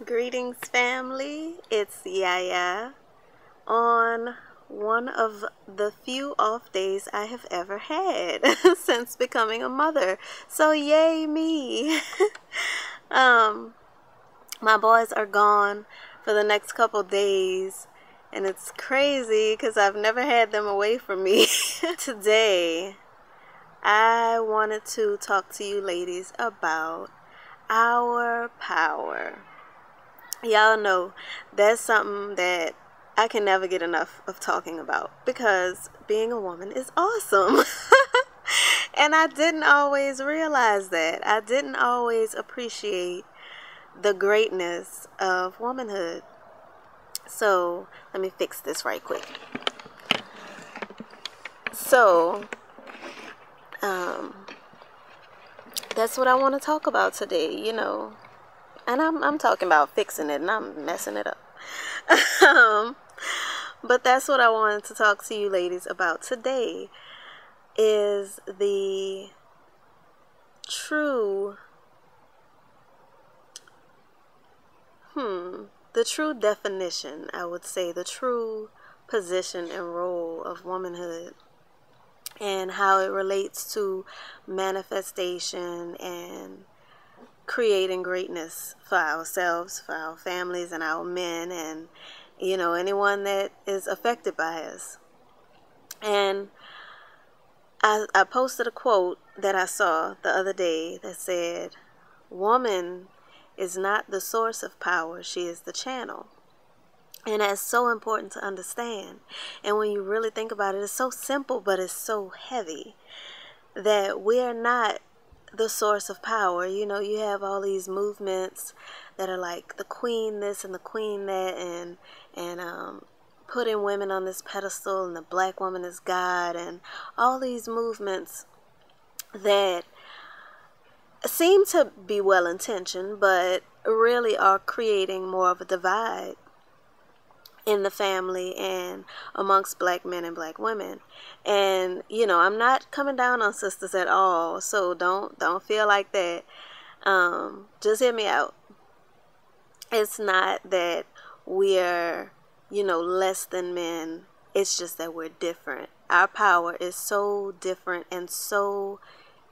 Greetings, family. It's YahYa on one of the few off days I have ever had since becoming a mother. So yay me. um, my boys are gone for the next couple days, and it's crazy because I've never had them away from me. Today, I wanted to talk to you ladies about our power. Y'all know that's something that I can never get enough of talking about because being a woman is awesome. And I didn't always realize that. I didn't always appreciate the greatness of womanhood. So let me fix this right quick. So that's what I want to talk about today, And I'm talking about fixing it, and I'm messing it up. But that's what I wanted to talk to you ladies about today, is the true definition, I would say, the true position and role of womanhood, and how it relates to manifestation and creating greatness for ourselves, for our families, and our men, and anyone that is affected by us. And I posted a quote that I saw the other day that said, "Woman is not the source of power, she is the channel." And that's so important to understand. And when you really think about it, it's so simple, but it's so heavy, that we are not the source of power. You have all these movements that are like the queen this and the queen that, and putting women on this pedestal, and the black woman is God, and all these movements that seem to be well intentioned, but really are creating more of a divide in the family and amongst black men and black women. And I'm not coming down on sisters at all, so don't feel like that. Just hear me out. It's not that we're less than men. It's just that we're different. Our power is so different and so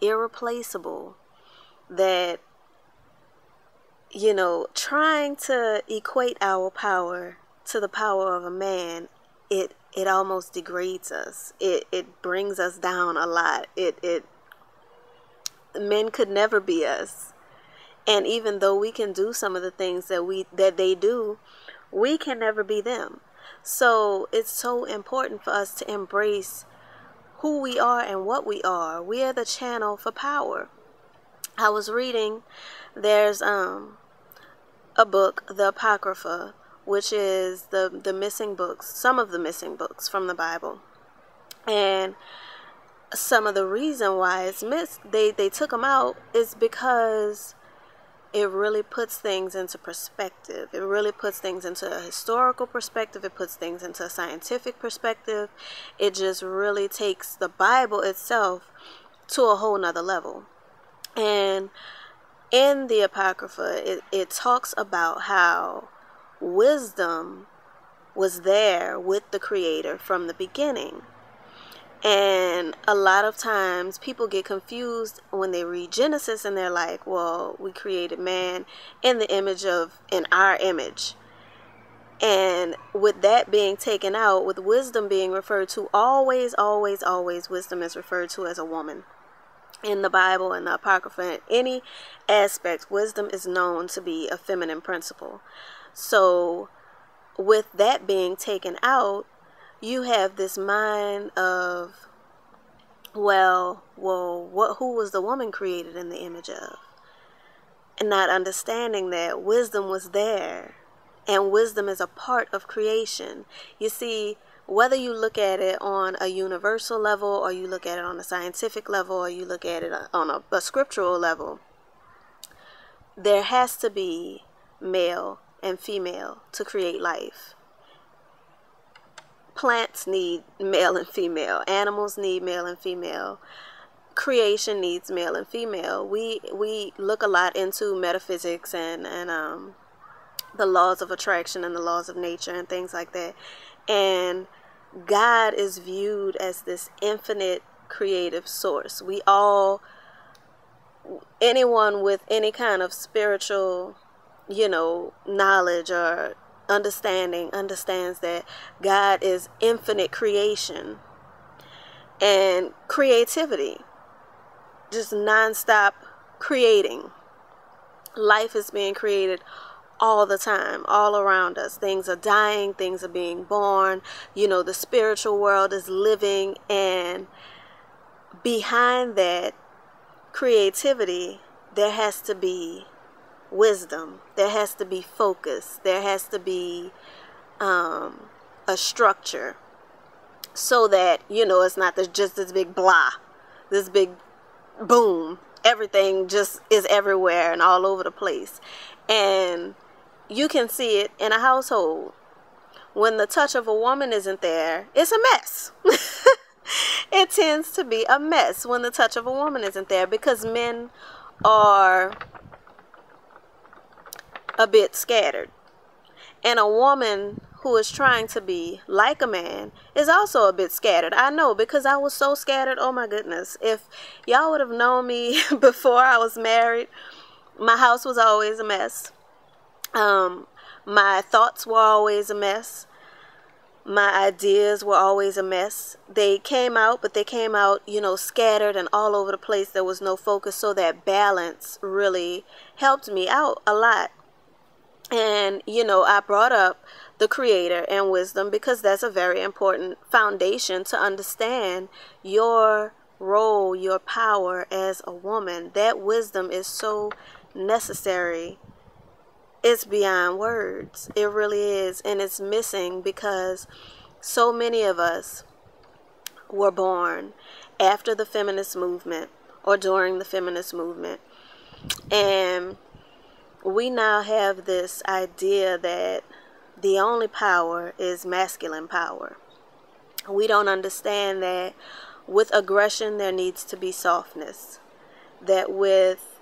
irreplaceable that trying to equate our power to the power of a man, it almost degrades us. It brings us down a lot. Men could never be us. And even though we can do some of the things that they do, we can never be them. So it's so important for us to embrace who we are and what we are. We are the channel for power. I was reading, there's a book, the Apocrypha, which is the missing books, some of the missing books from the Bible. And some of the reason why it's missed, they took them out, is because it really puts things into perspective. It really puts things into a historical perspective. It puts things into a scientific perspective. It just really takes the Bible itself to a whole nother level. And in the Apocrypha, it talks about how wisdom was there with the Creator from the beginning. And a lot of times people get confused when they read Genesis, and they're like, well, we created man in our image. And with that being taken out, with wisdom being referred to, always, wisdom is referred to as a woman. In the Bible and the Apocrypha, in any aspect, wisdom is known to be a feminine principle. So with that being taken out, you have this mind of, who was the woman created in the image of? And not understanding that wisdom was there, and wisdom is a part of creation. You see, whether you look at it on a universal level, or you look at it on a scientific level, or you look at it on a scriptural level, there has to be male and female to create life. Plants need male and female. Animals need male and female. Creation needs male and female. We look a lot into metaphysics and the laws of attraction and the laws of nature and things like that. And God is viewed as this infinite creative source. We all, anyone with any kind of spiritual, knowledge or understanding understands that God is infinite creation and creativity, just nonstop creating. Life is being created all the time, all around us. Things are dying, things are being born, the spiritual world is living, and behind that creativity, there has to be wisdom, there has to be focus, there has to be a structure, so that, it's not just this big blah, this big boom, everything just is everywhere and all over the place. And you can see it in a household. When the touch of a woman isn't there, it's a mess. It tends to be a mess when the touch of a woman isn't there, because men are a bit scattered. And a woman who is trying to be like a man is also a bit scattered. I know, because I was so scattered. Oh my goodness. If y'all would have known me before I was married, my house was always a mess. My thoughts were always a mess. My ideas were always a mess. They came out, but they came out, scattered and all over the place. There was no focus. So that balance really helped me out a lot. And, I brought up the Creator and wisdom because that's a very important foundation to understand your role, your power as a woman. That wisdom is so necessary. It's beyond words. It really is. And it's missing because so many of us were born after the feminist movement or during the feminist movement. And we now have this idea that the only power is masculine power. We don't understand that with aggression there needs to be softness. That with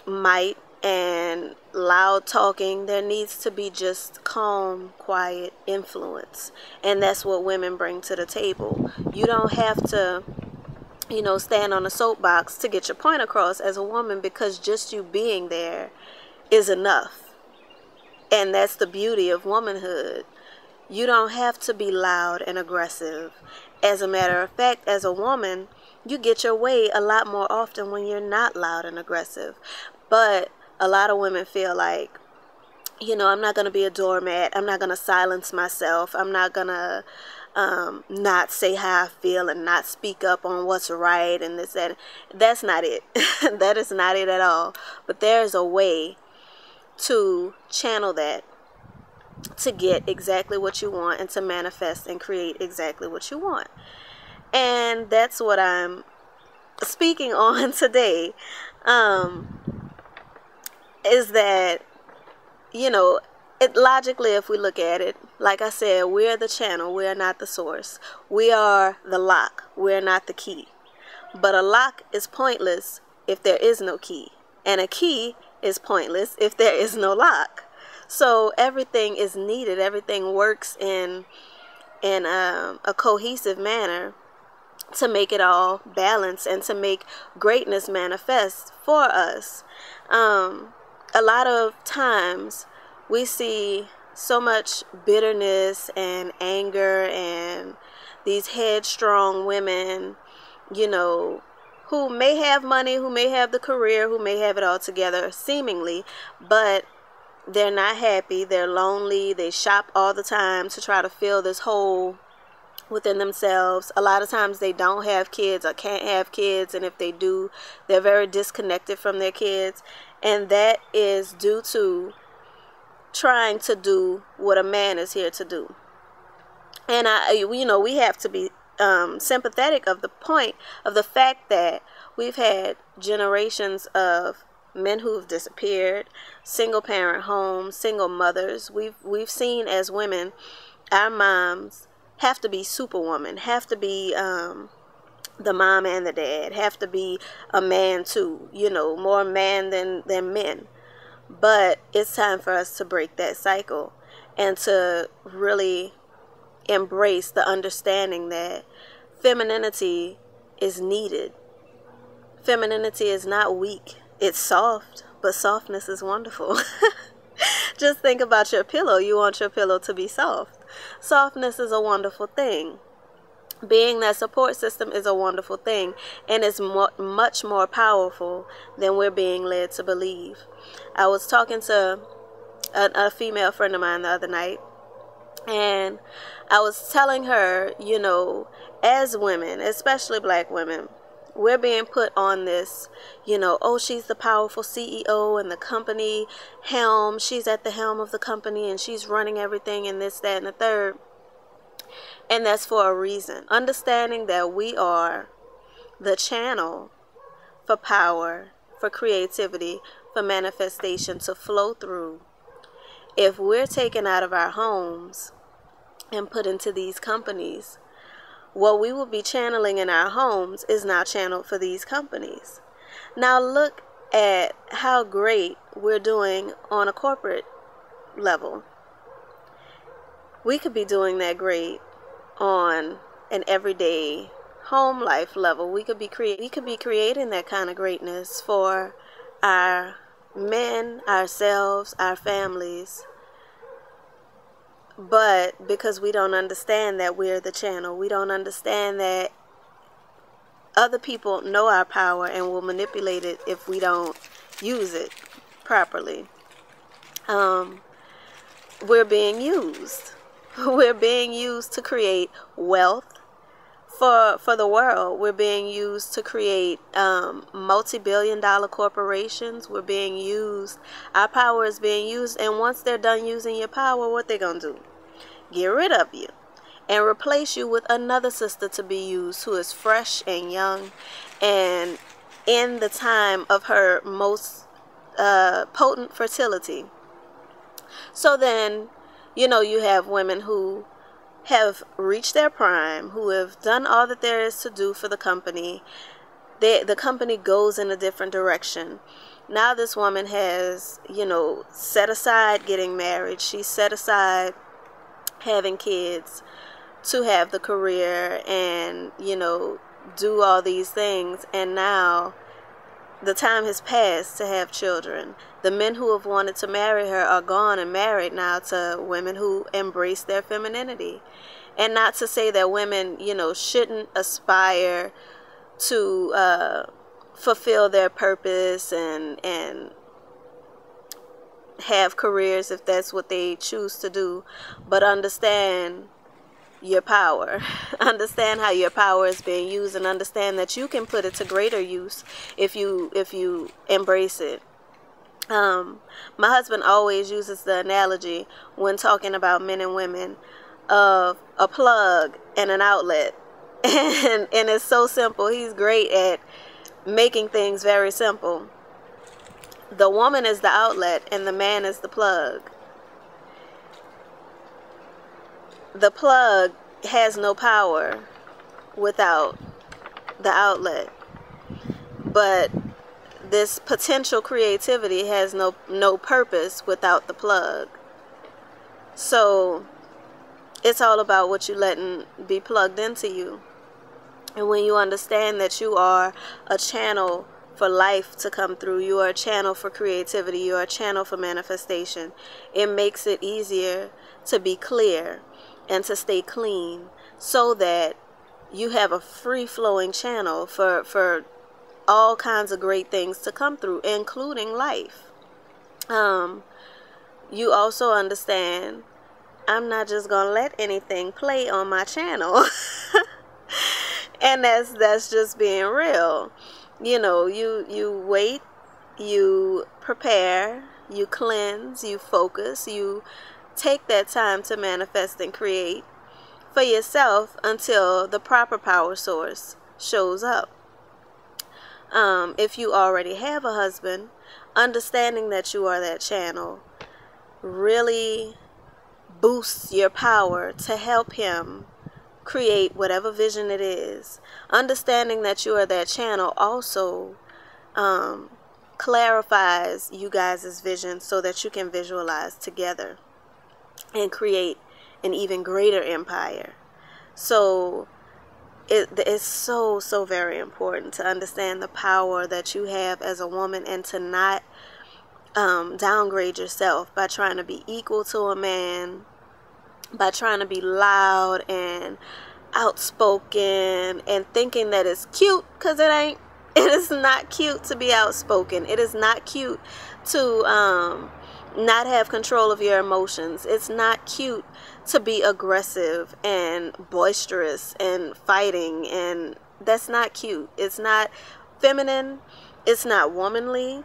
might and loud talking, there needs to be just calm, quiet influence. And that's what women bring to the table. You don't have to, stand on a soapbox to get your point across as a woman, because just you being there is enough. And that's the beauty of womanhood. You don't have to be loud and aggressive. As a matter of fact, as a woman, you get your way a lot more often when you're not loud and aggressive. But a lot of women feel like, I'm not going to be a doormat. I'm not going to silence myself. I'm not going to not say how I feel and not speak up on what's right and this, that. That's not it. That is not it at all. But there's a way to channel that to get exactly what you want and to manifest and create exactly what you want. And that's what I'm speaking on today. Is that, logically, if we look at it, like I said, we're the channel, we're not the source. We are the lock, we're not the key. But a lock is pointless if there is no key. And a key is pointless if there is no lock. So everything is needed. Everything works in a cohesive manner to make it all balance and to make greatness manifest for us. A lot of times we see so much bitterness and anger and these headstrong women, who may have money, who may have the career, who may have it all together seemingly, but they're not happy, they're lonely, they shop all the time to try to fill this hole within themselves. A lot of times they don't have kids or can't have kids, and if they do, they're very disconnected from their kids. And that is due to trying to do what a man is here to do. And we have to be sympathetic of the point of the fact that we've had generations of men who've disappeared, single parent homes, single mothers. We've seen as women, our moms have to be superwoman, have to be the mom and the dad, have to be a man too, more man than men. But it's time for us to break that cycle and to really embrace the understanding that femininity is needed. Femininity is not weak. It's soft, but softness is wonderful. Just think about your pillow. You want your pillow to be soft. Softness is a wonderful thing. Being that support system is a wonderful thing, and it's much more powerful than we're being led to believe. I was talking to a female friend of mine the other night, and I was telling her, you know, as women, especially black women, we're being put on this, you know, oh, she's the powerful CEO and the company helm. She's at the helm of the company and she's running everything and this, that, and the third. And that's for a reason. Understanding that we are the channel for power, for creativity, for manifestation to flow through. If we're taken out of our homes and put into these companies, what we will be channeling in our homes is now channeled for these companies. Now look at how great we're doing on a corporate level. We could be doing that great on an everyday home life level. We could be creating that kind of greatness for our men, ourselves, our families. But because we don't understand that we're the channel, we don't understand that other people know our power and will manipulate it if we don't use it properly. We're being used. We're being used to create wealth for the world. We're being used to create multi-billion-dollar corporations. We're being used. Our power is being used. And once they're done using your power, what they're going to do? Get rid of you and replace you with another sister to be used who is fresh and young and in the time of her most potent fertility. So then, you know, you have women who have reached their prime, who have done all that there is to do for the company. The company goes in a different direction. Now this woman has, you know, set aside getting married. She set aside having kids to have the career and, you know, do all these things. And now the time has passed to have children. The men who have wanted to marry her are gone and married now to women who embrace their femininity. And not to say that women, you know, shouldn't aspire to fulfill their purpose and have careers if that's what they choose to do. But understand your power. Understand how your power is being used, and understand that you can put it to greater use if you embrace it. My husband always uses the analogy when talking about men and women of a plug and an outlet. And it's so simple. He's great at making things very simple. The woman is the outlet and the man is the plug. The plug has no power without the outlet. But this potential creativity has no purpose without the plug. So it's all about what you letting be plugged into you. And when you understand that you are a channel for life to come through, you are a channel for creativity, you are a channel for manifestation, it makes it easier to be clear and to stay clean so that you have a free-flowing channel for all kinds of great things to come through, including life. You also understand, I'm not just going to let anything play on my channel. And that's just being real. You know, you wait, you prepare, you cleanse, you focus, you take that time to manifest and create for yourself until the proper power source shows up. If you already have a husband, understanding that you are that channel really boosts your power to help him create whatever vision it is. Understanding that you are that channel also clarifies you guys' vision so that you can visualize together and create an even greater empire. So it's so very important to understand the power that you have as a woman, and to not downgrade yourself by trying to be equal to a man, by trying to be loud and outspoken and thinking that it's cute, because it ain't. It is not cute to be outspoken. It is not cute to not have control of your emotions. It's not cute to be aggressive and boisterous and fighting, and that's not cute. It's not feminine. It's not womanly.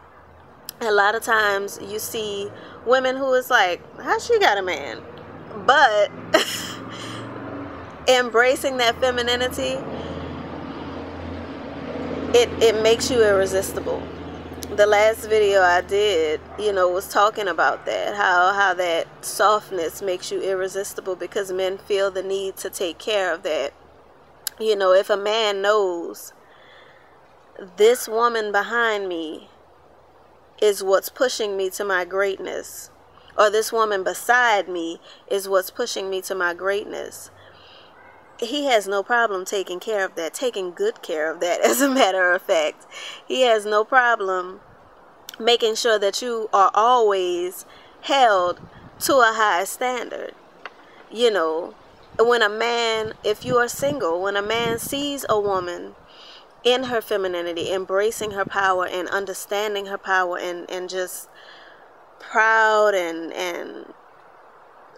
A lot of times you see women who is like, how she got a man? But embracing that femininity, it makes you irresistible. The last video I did, was talking about that, how that softness makes you irresistible, because men feel the need to take care of that. If a man knows this woman behind me is what's pushing me to my greatness, or this woman beside me is what's pushing me to my greatness, he has no problem taking care of that, taking good care of that. As a matter of fact, he has no problem making sure that you are always held to a high standard. When a man, if you are single, when a man sees a woman in her femininity, embracing her power and understanding her power, and just proud and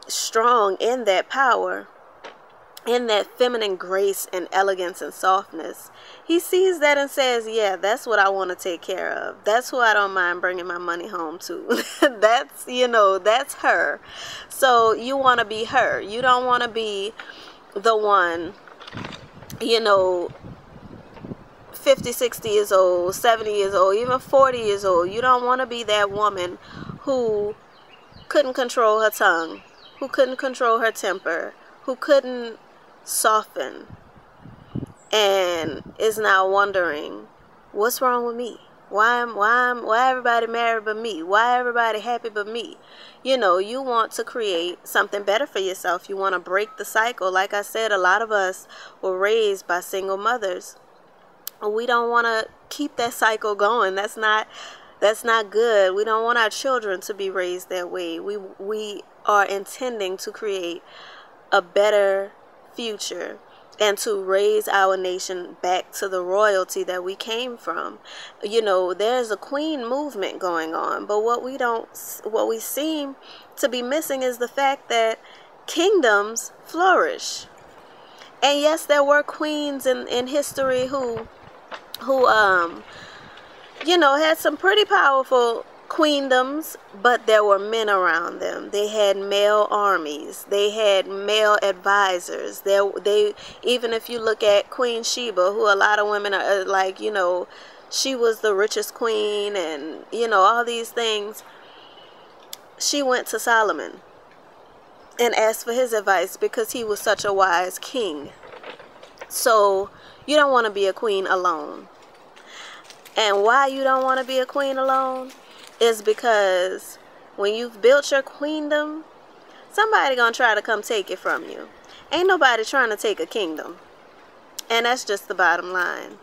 strong in that power, in that feminine grace and elegance and softness, he sees that and says, yeah, that's what I want to take care of. That's who I don't mind bringing my money home to. That's her. So you want to be her. You don't want to be the one, 50, 60 years old, 70 years old, even 40 years old. You don't want to be that woman who couldn't control her tongue, who couldn't control her temper, who couldn't soften, and is now wondering, what's wrong with me? Why everybody married but me? Why everybody happy but me? You want to create something better for yourself. You want to break the cycle. Like I said, a lot of us were raised by single mothers. We don't want to keep that cycle going. That's not good. We don't want our children to be raised that way. We are intending to create a better future and to raise our nation back to the royalty that we came from. There's a queen movement going on, but what we seem to be missing is the fact that kingdoms flourish. And yes, there were queens in history who had some pretty powerful queendoms, but there were men around them. They had male armies. They had male advisors. They even if you look at Queen Sheba, who a lot of women are like, she was the richest queen, and all these things. She went to Solomon and asked for his advice because he was such a wise king. So you don't want to be a queen alone. And why you don't want to be a queen alone is because when you've built your queendom, somebody gonna try to come take it from you. Ain't nobody trying to take a kingdom. And that's just the bottom line.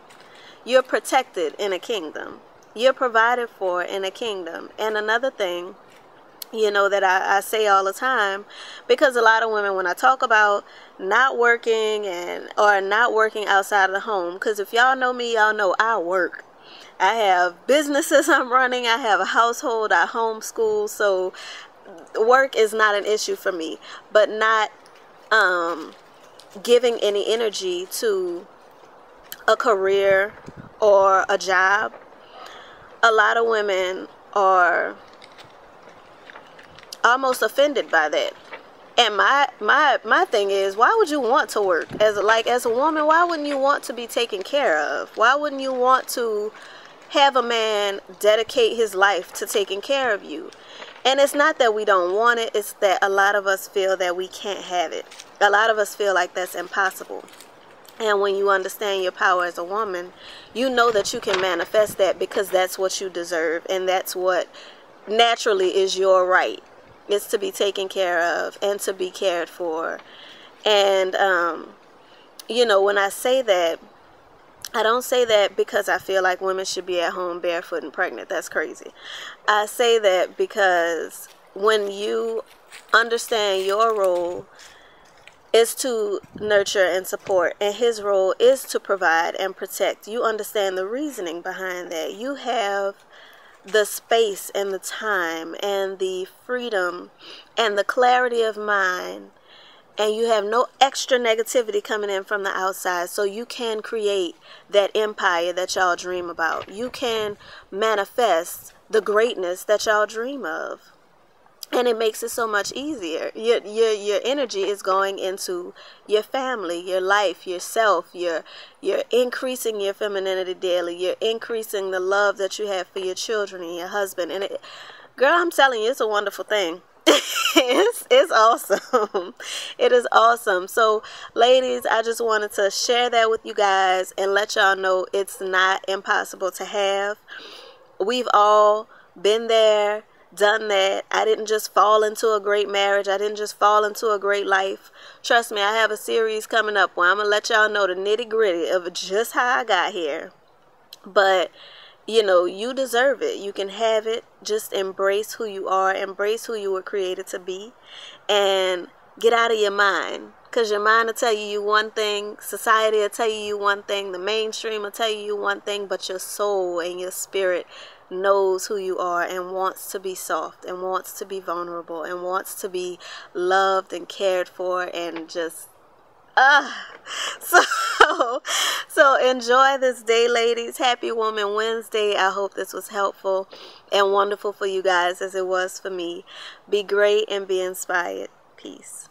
You're protected in a kingdom. You're provided for in a kingdom. And another thing, that I say all the time, because a lot of women, when I talk about not working or not working outside of the home, because if y'all know me, y'all know I work. I have businesses I'm running. I have a household. I homeschool. So work is not an issue for me. But not giving any energy to a career or a job. A lot of women are almost offended by that. And my thing is, why would you want to work? As a woman, why wouldn't you want to be taken care of? Why wouldn't you want to have a man dedicate his life to taking care of you? And it's not that we don't want it, it's that a lot of us feel that we can't have it. A lot of us feel like that's impossible. And when you understand your power as a woman, you know that you can manifest that, because that's what you deserve. And that's what naturally is your right. It's to be taken care of and to be cared for. And, when I say that, I don't say that because I feel like women should be at home barefoot and pregnant. That's crazy. I say that because when you understand your role is to nurture and support, and his role is to provide and protect, you understand the reasoning behind that. You have the space and the time and the freedom and the clarity of mind, and you have no extra negativity coming in from the outside, so you can create that empire that y'all dream about. You can manifest the greatness that y'all dream of. And it makes it so much easier. Your energy is going into your family, your life, yourself. You're increasing your femininity daily. You're increasing the love that you have for your children and your husband. And girl, I'm telling you, it's a wonderful thing. It's awesome. It is awesome. So, ladies, I just wanted to share that with you guys and let y'all know it's not impossible to have. We've all been there, done that. I didn't just fall into a great marriage. I didn't just fall into a great life. Trust me, I have a series coming up where I'm going to let y'all know the nitty gritty of just how I got here. But, you deserve it. You can have it. Just embrace who you are. Embrace who you were created to be. And get out of your mind. Because your mind will tell you one thing. Society will tell you one thing. The mainstream will tell you one thing. But your soul and your spirit knows who you are and wants to be soft and wants to be vulnerable and wants to be loved and cared for, and just so enjoy this day, ladies. Happy Woman Wednesday. I hope this was helpful and wonderful for you guys as it was for me. Be great and be inspired. Peace.